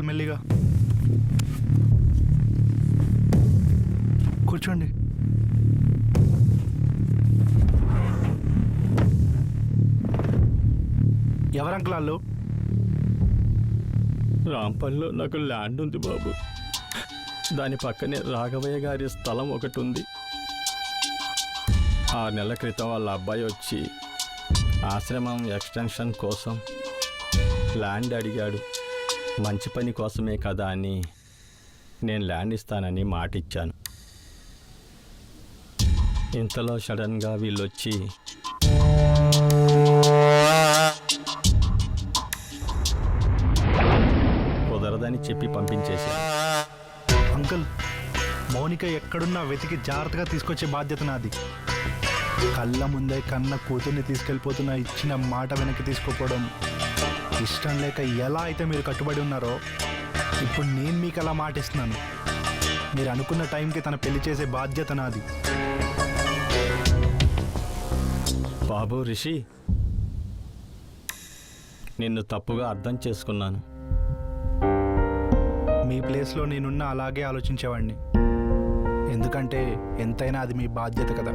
మెల్లిగా కూర్చోండి. ఎవరంకుల్ వాళ్ళు? రాంపల్లిలో నాకు ల్యాండ్ ఉంది బాబు. దాని పక్కనే రాఘవయ్య గారి స్థలం ఒకటి ఉంది. 6 నెలల క్రితం వాళ్ళ అబ్బాయి వచ్చి ఆశ్రమం ఎక్స్టెన్షన్ కోసం ల్యాండ్ అడిగాడు. మంచి పని కోసమే కదా అని నేను ల్యాండ్ ఇస్తానని మాట ఇచ్చాను. ఇంతలో సడన్గా వీళ్ళు వచ్చి కుదరదని చెప్పి పంపించేశాను. అంకుల్, మౌనిక ఎక్కడున్నా వెతికి జాగ్రత్తగా తీసుకొచ్చే బాధ్యత నాది. కళ్ళ ముందే కన్న కూతుర్ని తీసుకెళ్ళిపోతున్నా ఇచ్చిన మాట వెనక్కి తీసుకోపోవడం ఇష్టం లేక ఎలా అయితే మీరు కట్టుబడి ఉన్నారో ఇప్పుడు నేను మీకు అలా మాట ఇస్తున్నాను. మీరు అనుకున్న టైంకి తన పెళ్లి చేసే బాధ్యత నాది. బాబు రిషి, నిన్ను తప్పుగా అర్థం చేసుకున్నాను. మీ ప్లేస్లో నేనున్న అలాగే ఆలోచించేవాడిని. ఎందుకంటే ఎంతైనా అది మీ బాధ్యత కదా.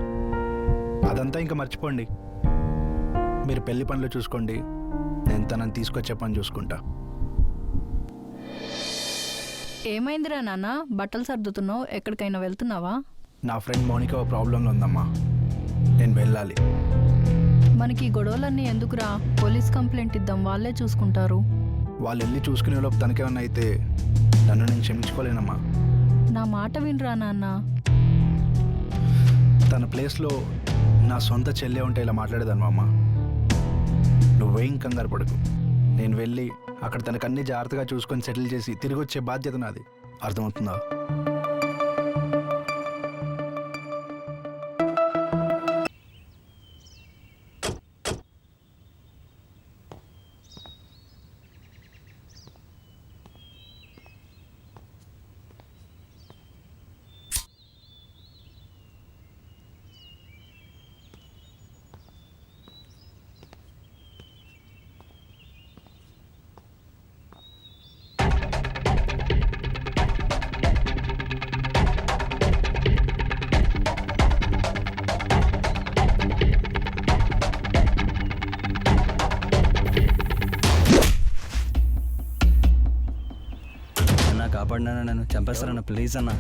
అదంతా ఇంకా మర్చిపోండి. మీరు పెళ్లి పనులు చూసుకోండి, నేను తనని తీసుకొచ్చే పని చూసుకుంటా. ఏమైందిరా నాన్న, బట్టలు సర్దుతున్నావు? ఎక్కడికైనా వెళ్తున్నావా? నా ఫ్రెండ్ మౌనిక ఓ ప్రాబ్లంలో ఉందమ్మా, నేను వెళ్ళాలి. మనకి ఈ గొడవలన్నీ ఎందుకురా? పోలీస్ కంప్లైంట్ ఇద్దాం, వాళ్ళే చూసుకుంటారు. వాళ్ళు వెళ్ళి చూసుకునే లోపు తనకేమన్నా అయితే నన్ను నేను క్షమించుకోలేనమ్మా. నా మాట వినరా నాన్న. తన ప్లేస్లో నా సొంత చెల్లె ఉంటే ఇలా మాట్లాడేదాను అమ్మ. నువ్వేం కంగారు పడకు. నేను వెళ్ళి అక్కడ తనకన్నీ జాగ్రత్తగా చూసుకొని సెటిల్ చేసి తిరిగి వచ్చే బాధ్యత నాది. అర్థమవుతుందా? కాపాడినా, నన్ను చంపేస్తారన్న, ప్లీజ్ అన్న.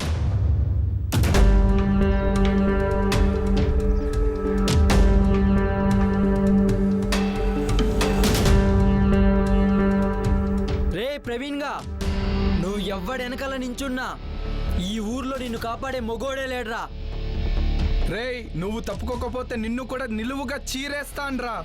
రే ప్రవీణ్గా, నువ్వు ఎవ్వడెనకాల నించున్నా ఈ ఊర్లో నిన్ను కాపాడే మొగోడే లేడ్రా. రేయ్, నువ్వు తప్పుకోకపోతే నిన్ను కూడా నిలువుగా చీరేస్తాన్రా.